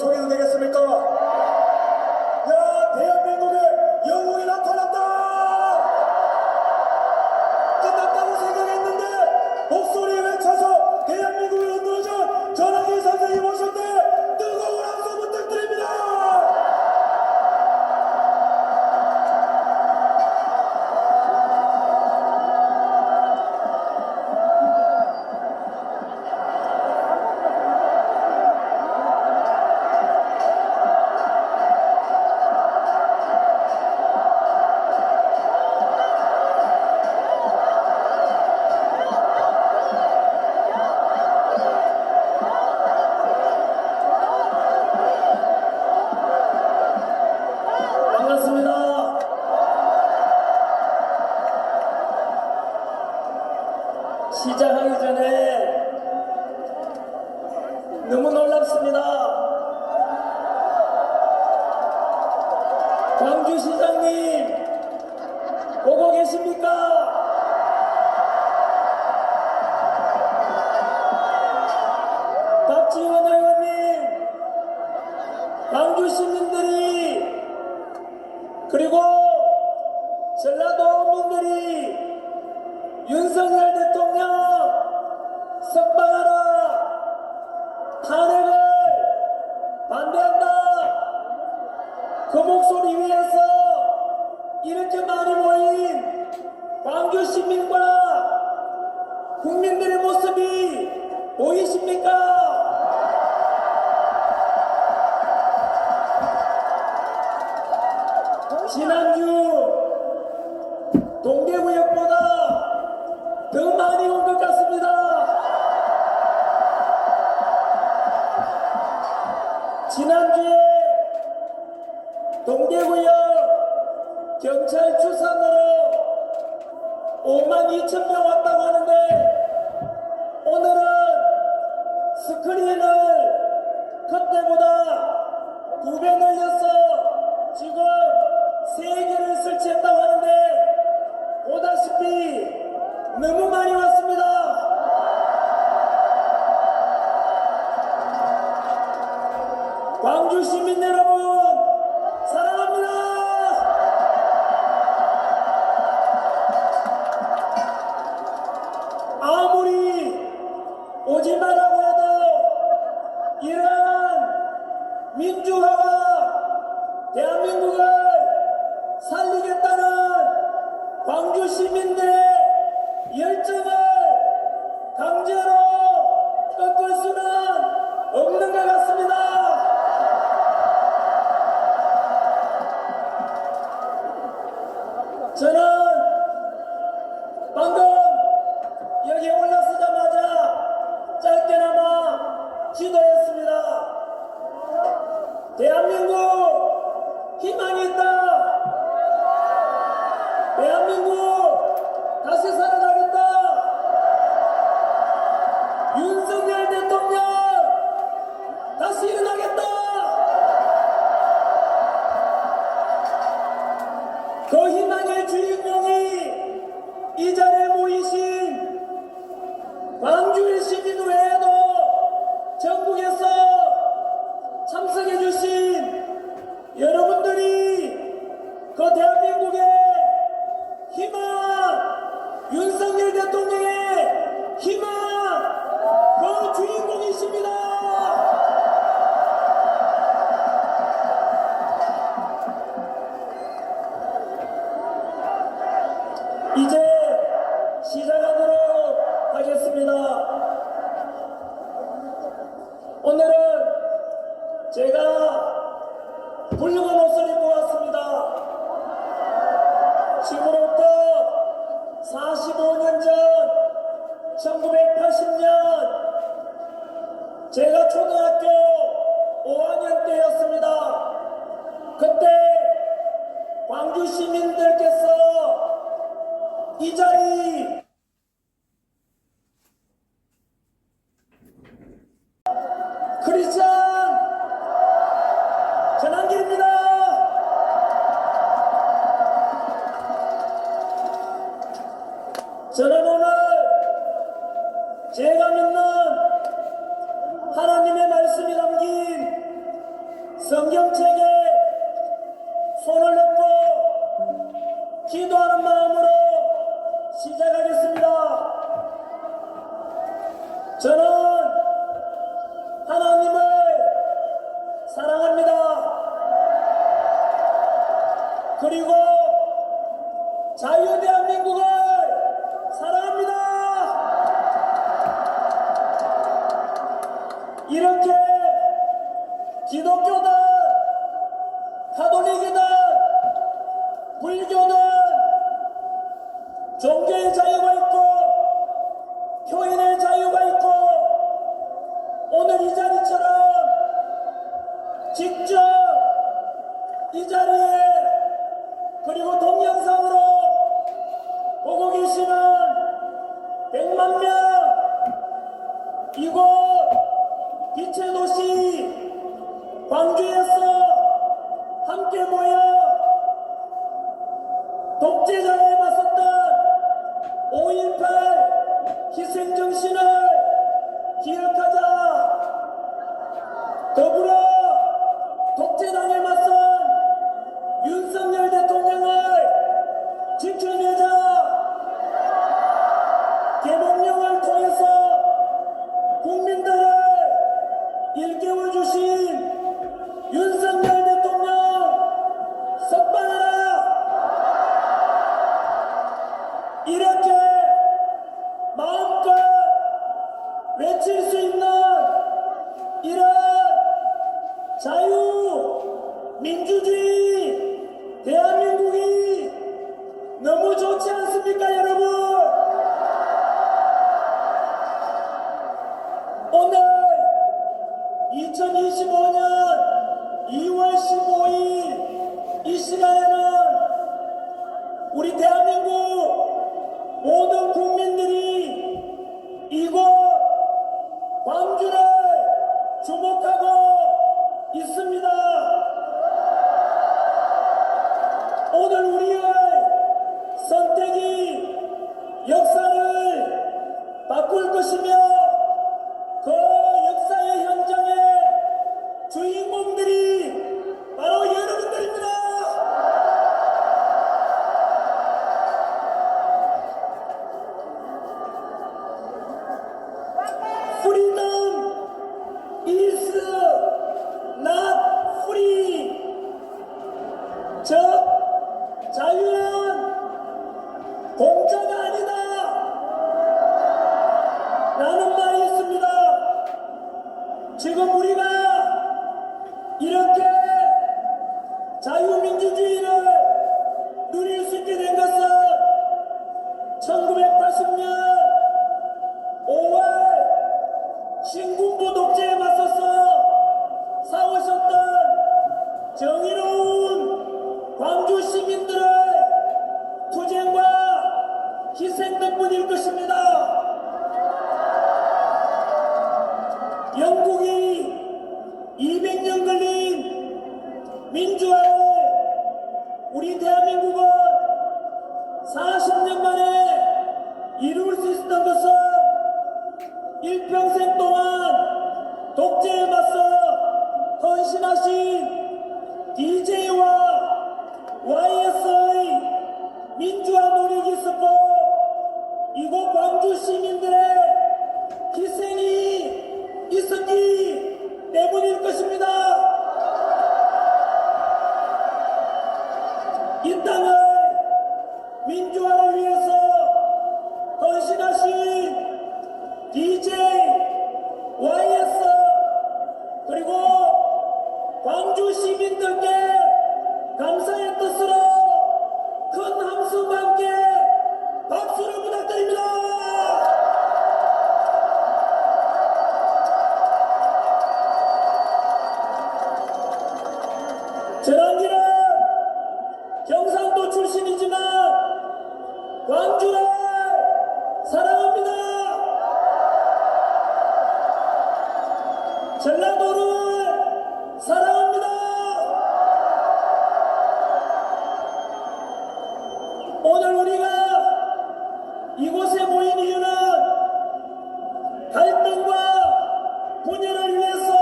소리도 되겠습니까? 야, 대한민국의 영웅이 나타났다! 끝났다고 생각했는데 목소리 외쳐서 대한민국을 흔들어준 전학일 선생님 오실 때 뜨거운 함성 부탁드립니다! 반갑습니다. 시작하기 전에 너무 놀랍습니다. 광주시장님 보고 계십니까? 박지원 의원님, 광주 시민들이 그리고 전라도민들이 윤석열 대통령 석방하라, 탄핵을 반대한다, 그 목소리 위에서 이렇게 많이 모인 광주 시민과 국민들의 모습이 보이십니까? 지난주 동계구역보다 더 많이 온 것 같습니다. 지난주에 동계구역 경찰 추산으로 52,000명 왔다고 하는데 오늘은 스크린을 그때보다 2배 늘려서 지금 3개를 설치했다고 하는데 보다시피 너무 많이 왔습니다. 광주 시민 여러분 사랑합니다. 아무리 오지 말라고 해도 이런 민주화가 대한민국을 살리겠다는 광주 시민들의 열정을 강제로 꺾을 수는 없는 것 같습니다. 저는 방금 여기에 올라서자마자 짧게나마 기도했습니다. 대한민국 희망이 있다. 대한민국 다시 살아나겠다. 윤석열 대통령 다시 일어나겠다. 그 희망의 주인공이 이 자리에 모이신 광주의 시민 외에도 전국에서 참석해 주신 여러분들이 그 대한민국의 희망, 윤석열 대통령의 희망, 그 주인공이십니다. 이제 시작하도록 하겠습니다. 오늘은 제가 훌륭한 옷을 입고 왔습니다. 지금부터 45년 전 1980년 제가 초등학교 5학년 때였습니다. 그때 광주 시민들께서 이 자리 크리스찬 전한길입니다. 저는 오늘 제가 믿는 하나님의 말씀이 담긴 성경책에 손을 넣고 기도하는 마음으로 시작하겠습니다. 저는 하나님을 사랑합니다. 그리고 자유대한민국을 사랑합니다. 이렇게 기독교든 가톨릭이든 불교든 종교의 자유가 있고 표현의 자유가 있고 오늘 이 자리처럼 직접 이 자리에 그리고 동영상으로 보고 계시는 100만 명 이곳 빛의 도시 광주에서 함께 모여 독재자에 맞섰던 5.18 희생정신을 기억하자. 더불어 독재당에 맞선 윤석열 대통령을 지켜내자. 개몽령을 통해서 국민들을 일깨워 주신 윤석열 대통령 석방하라. 이렇게 마음껏 외칠 수 있는 이런 자유, 민주주의, 대한민국이 너무 좋지 않습니까, 여러분? 오늘 2025년 2월 15일 이 시간에는 우리 대한민국 모든 국민들이 이곳 광주를 주목하고 있습니다. 오늘 우리의 선택이 역사를 바꿀 것이며 그 역사의 현장의 주인공들이 바로 여러분들입니다. Freedom is not free. 즉, 자유는 공짜가 아니다 라는 말이 있습니다. 지금 우리가 이렇게 자유민주주의를 누릴 수 있게 된 것은 1980년 5월 신군부 독재에 맞서서 싸우셨던 정의로운 광주 시민들의 투쟁과 희생 덕분일 것입니다. 영국이 200년 걸린 민주화를 우리 대한민국은 40년 만에 이룰 수 있었던 것은 일평생 동안 독재에 맞서 헌신하신 DJ와 YS의 민주화 노력이 있었고 이곳 광주 시민들의 희생이 있었기 때문일 것입니다. 이 땅을 민주화를 위해서 헌신하신 DJ, YS 그리고 광주 시민들께 감사의 뜻으로 큰 함성과 함께 박수를 부탁드립니다. 전환기는 경상도 출신이지만 광주를 사랑합니다. 전라도를 사랑합니다. 오늘 우리가 이곳에 모인 이유는 갈등과 분열을 위해서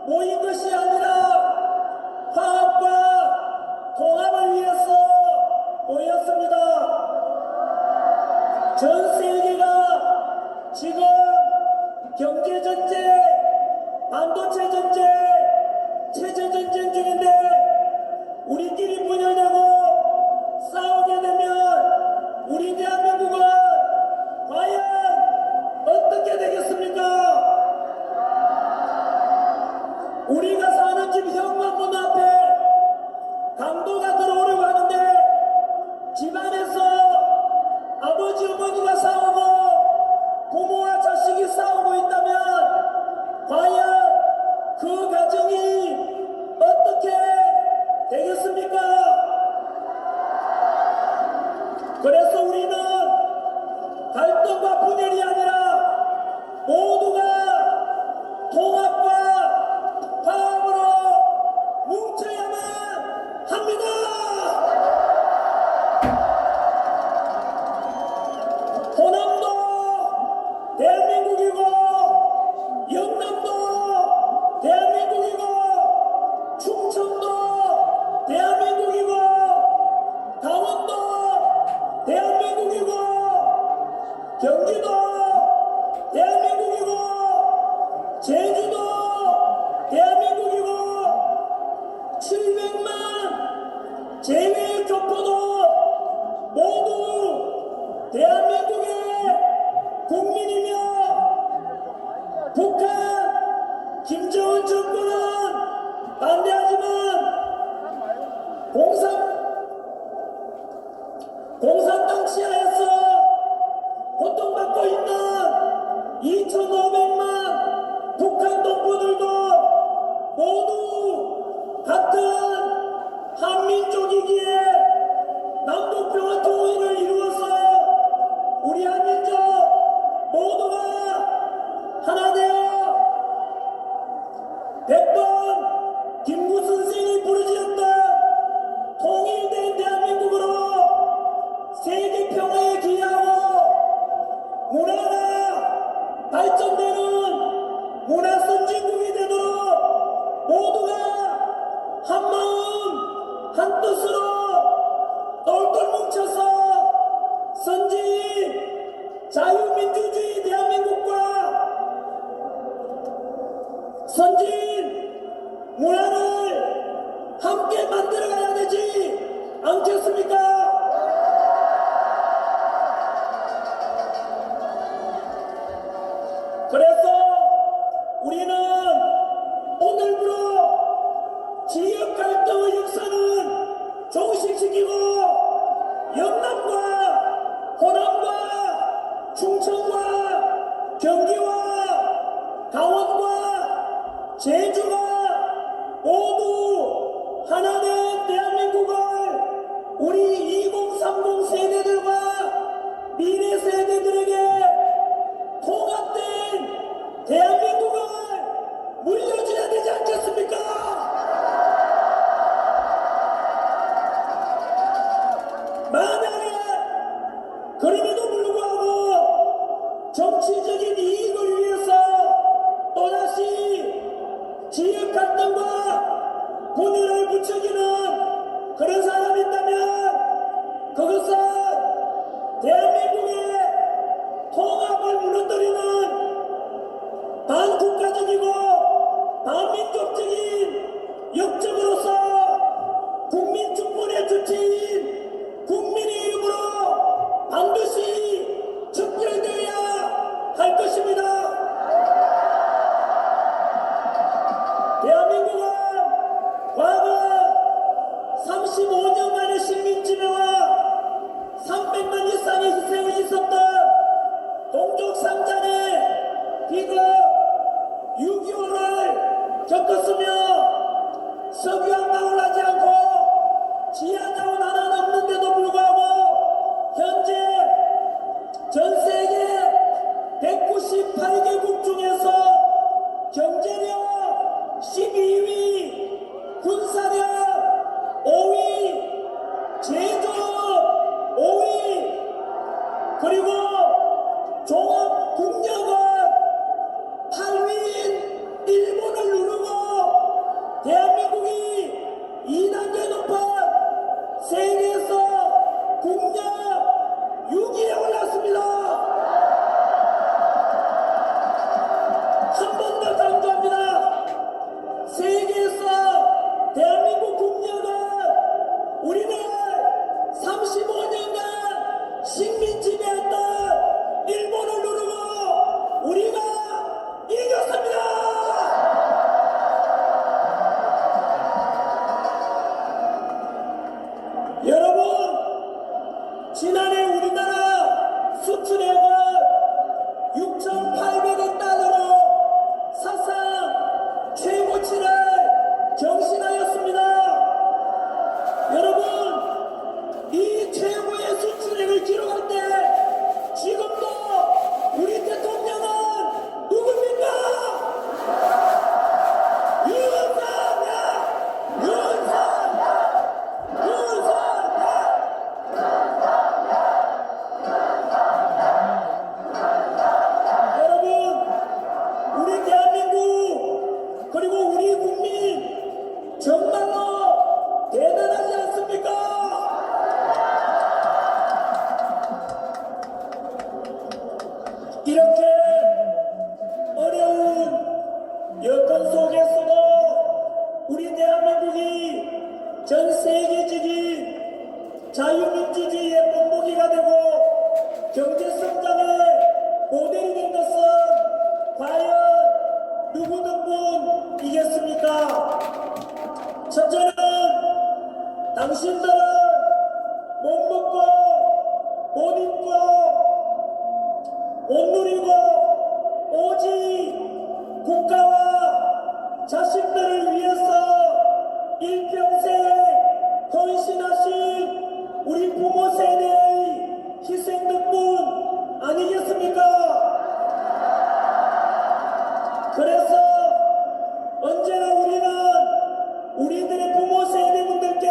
모인 것이 아니라 반도체 전쟁, 체제 전쟁 중인데 우리끼리 분열되고 싸우게 되면 우리 대한민국은 과연 어떻게 되겠습니까? 우리가 사는 집 현관문 앞에 강도가 들어오려고 하는데 집안에서 아버지 어머니가 싸우고 부모와 자식이 싸우고 있다면 과연 그 가정이 어떻게 되겠습니까? 그래서 우리는 갈등과 분열이 아니라 모두가 통합과 화합으로 뭉쳐야만 합니다. 호남도 대한민국이고 영남도 대한민국이고 충청도 대한민국이고 강원도 대한민국이고 경기도 대한민국이고 제주도 대한민국이고 700만 제외 교포도 모두 대한민국의 국민이며 북한 김정은 정권은 반대하지만 공산당 치하에서 고통받고 있는 2,500만 북한 동포들도 모두 같은 한민족이기에 남북평화 통일을 이루어서 우리 한민족 모두가 하나 되어 100번 김구 선생이 부르짖었던 통일된 대한민국으로 세계 평화에 기여하고 문화가 발전되는 문화 선진국이 되도록 모두가 한마음 한뜻으로 똘똘 뭉쳐서 선진 자유민주주의 대한민국과 선진 문화를 함께 만들어가야 되지 않겠습니까? 그래서 우리는 오늘부로 지역 갈등의 역사는 종식시키고 영남과 호남과 충청과 경기와 강원과 제주가 모두 하나된 대한민국을 우리 2030 세대들과 미래 세대들에게 통합된 대한민국을 물려줘야 되지 않겠습니까? 만약에 그럼에도 불구하고 정치적인 이익을 위해서 또다시 지역 갈등과 분열을 부추기는 그런 사람이 있다면 그것은 대한민국의 통합을 무너뜨리는 반국가적이고 반민족적인 역적으로서 국민 충분의 주체인 국민의 이름으로 반드시 척결되어야 할 것입니다. 대한민국은 과거 35년간의 식민지배와 300만 이상의 희생이 있었던 동족 상잔의 비극 6.25를 겪었으며 석유항만을 하지 않고 지하자원 하나는 없는데도 불구하고 현재 전 세계 198개국 중에서 경제력 12위, 군사력 5위, 제조업 5위, 그리고 종합 국력은 8위인 일본을 누르고 대한민국이 여건 속에서도 우리 대한민국이 전 세계적인 자유민주주의의 본보기가 되고 경제성장의 모델이 된 것은 과연 누구 덕분이겠습니까? 첫째는 당신들은 못 먹고 못 입고 못 누리고 오직 국가와 자신들을 위해서 일평생 헌신하신 우리 부모 세대의 희생 덕분 아니겠습니까? 그래서 언제나 우리는 우리들의 부모 세대분들께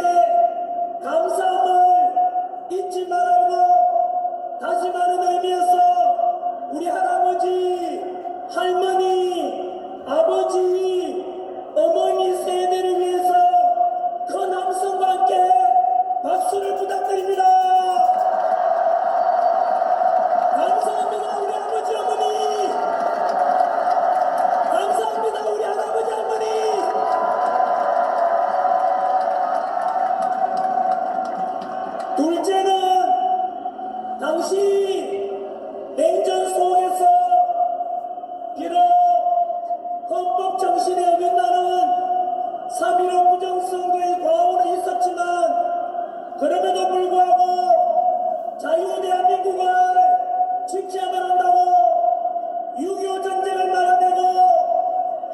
감사함을 잊지 말고 다짐하는 의미에서 우리 할아버지, 할머니, 아버지, 어머니 세대를 위해서 큰 함성과 함께 박수를 부탁드립니다. 감사합니다, 우리 아버지, 어머니. 감사합니다, 우리 할아버지, 할머니. 둘째는 당시 냉전 속에서 비록 헌법 정신에 어긋나는 3.15 부정선거의 과오는 있었지만 그럼에도 불구하고 자유 대한민국을 지켜야만 한다고 6.25 전쟁을 말아내고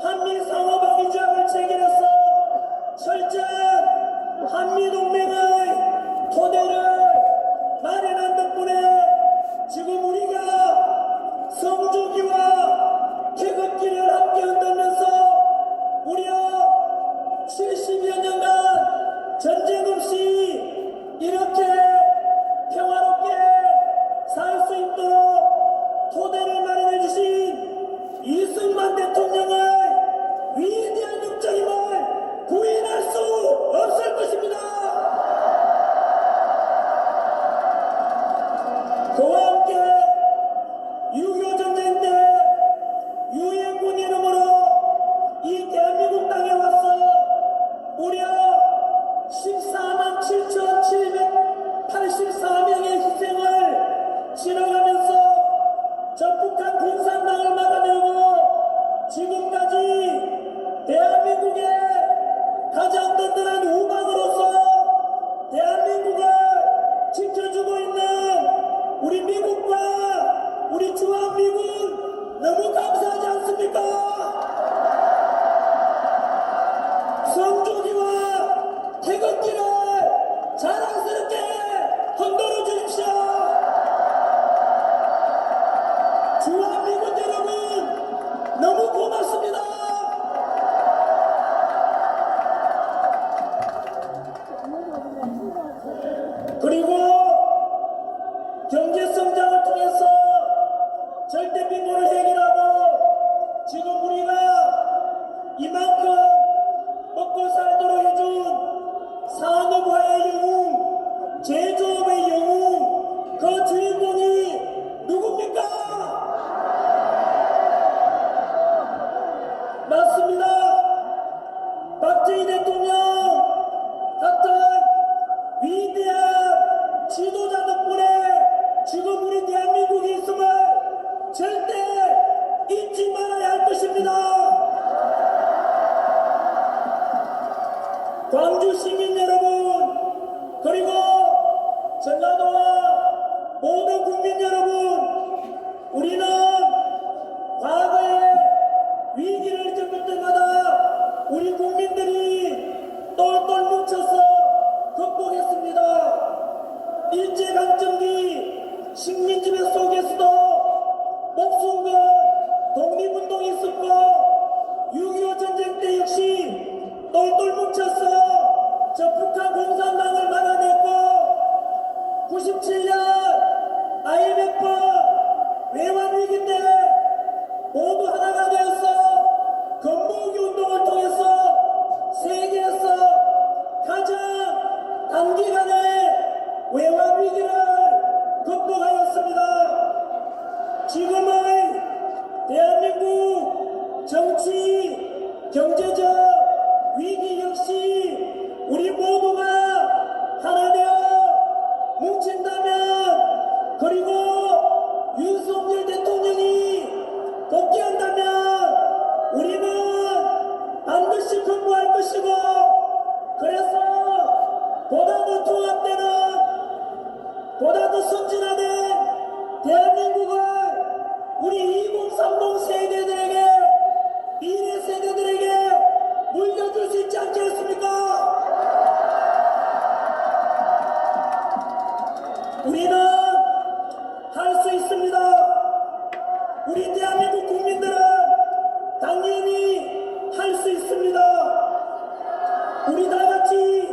한미 상호방위 조약을 체결해서 철저한 한미동맹의 토대를 마련한 덕분에 지금 우리가 성조기와 태극기를 함께 흔들면서 무려 70여 년간 전쟁 없이 이렇게 평화롭게 살 수 있도록 토대를 마련해 주신 이승만 대통령의 위대한 역적임을 부인할 수 없을 것입니다. 그와 함께 6.25 전쟁 때 유엔군 이름으로 이 대한민국 땅에 와서 무려 14만 7,784명의 희생을 치러가면서 적북한 공산당을 막아내고 지금까지 대한민국의 가장 든든한 우방으로서 대한민국을 지켜주고 있는 우리 미국과 우리 주한미군 너무 감사하지 않습니까? 성조기와 태극기를 자랑스럽게 흔들어 주십시오. 주한미군 여러분 너무 고맙습니다. 그리고 경제성장을 통해서 절대 빈곤을 해결하고 지금 우리가 이만큼 먹고 살도록 해준 산업화의 영웅, 제조업의 영웅, 그 주인공이 누굽니까? 맞습니다. 박정희 대통령 같은 위대한 지도자 덕분에 지금 우리 대한민국이 있음을 절대 잊지 말아야 할 것입니다. 광주 시민 여러분, 그리고 전라도와 모든 국민 여러분, 우리는 과거에 위기를 겪을 때마다 우리 국민들이 똘똘 뭉쳐서 극복했습니다. 일제강점기 식민지배 속에서도 목숨 건 독립운동이 있었고 6.25 전쟁 때 역시 똘똘 뭉쳐서 저 북한 공산당을 막아냈고 97년 IMF 외환위기 때 모두 하나가 되어서 건모으기 운동을 통해서 세계에서 가장 단기간에 외환위기를 극복하였습니다. 지금의 대한민국 정치 경제적 위기 역시 우리 모두가 하나 되어 뭉친다면, 그리고 윤석열 대통령이 복귀한다면 우리는 반드시 극복할 것이고, 그래서 보다 더 통합되는, 보다 더 선진화된 대한민국을 우리 2030 세대들에게, 미래 세대들에게 물려줄 수 있지 않겠습니까? 우리는 할 수 있습니다. 우리 대한민국 국민들은 당연히 할 수 있습니다. 우리 다 같이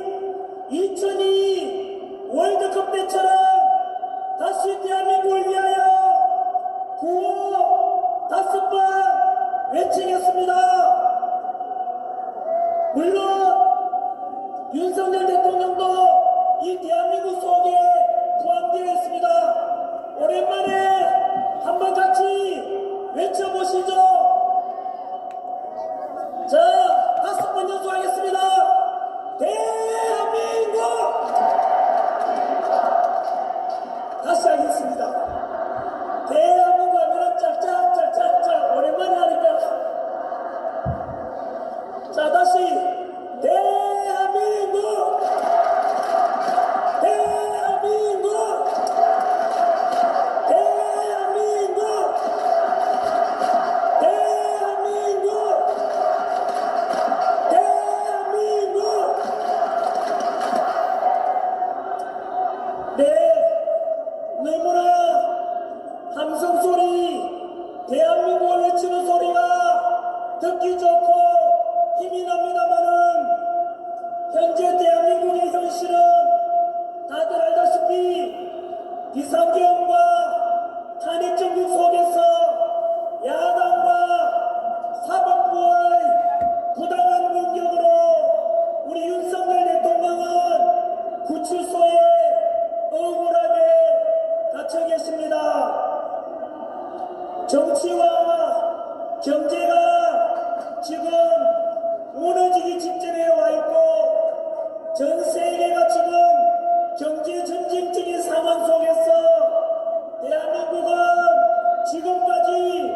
2002 월드컵 때처럼 다시 대한민국을 위하여 구호 5번 외치겠습니다. 물론 윤석열 대통령도 이 대한민국 속에 포함되어 있습니다. 오랜만에 한번 같이 외쳐보시죠. 자, 5번 연속하겠습니다. 대한민국! 다시 하겠습니다. 대한민국 하면 짝짝짝짝짝 오랜만에 하니까. 자, 다시 대한민국! 대한민국! 대한민국! 대한민국! 대한민국! 네, 너무나 함성 소리, 대한민국을 외치는 소리가 듣기 좋고 힘이 납니다만은, 현재 대한민국의 현실은 다들 알다시피 비상계엄과 탄핵정국 속에서 야당과 사법부의 부당한 공격으로 우리 윤석열 대통령은 구치소에 억울하게 갇혀 계십니다. 정치와 경제가 지금 무너지기 직전에 와 있고, 전 세계가 지금 경제 전쟁적인 상황 속에서 대한민국은 지금까지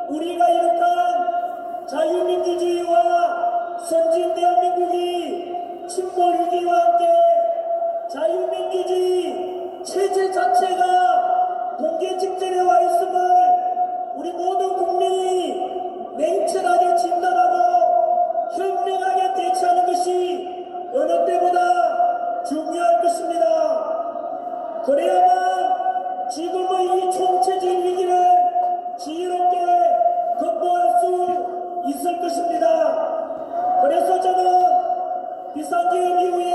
우리가 이룩한 자유민주주의와 선진 대한민국이 침몰 위기와 함께 자유민주주의 체제 자체가 붕괴 직전에 와 있음을 우리 모든 국민이 냉철하게 진단하고 현명하게 대처하는 것이 어느 때보다 중요할 것입니다. 그래야만 지금의 이 총체적인 위기를 지혜롭게 극복할 수 있을 것입니다. 그래서 저는 비상계엄 이후에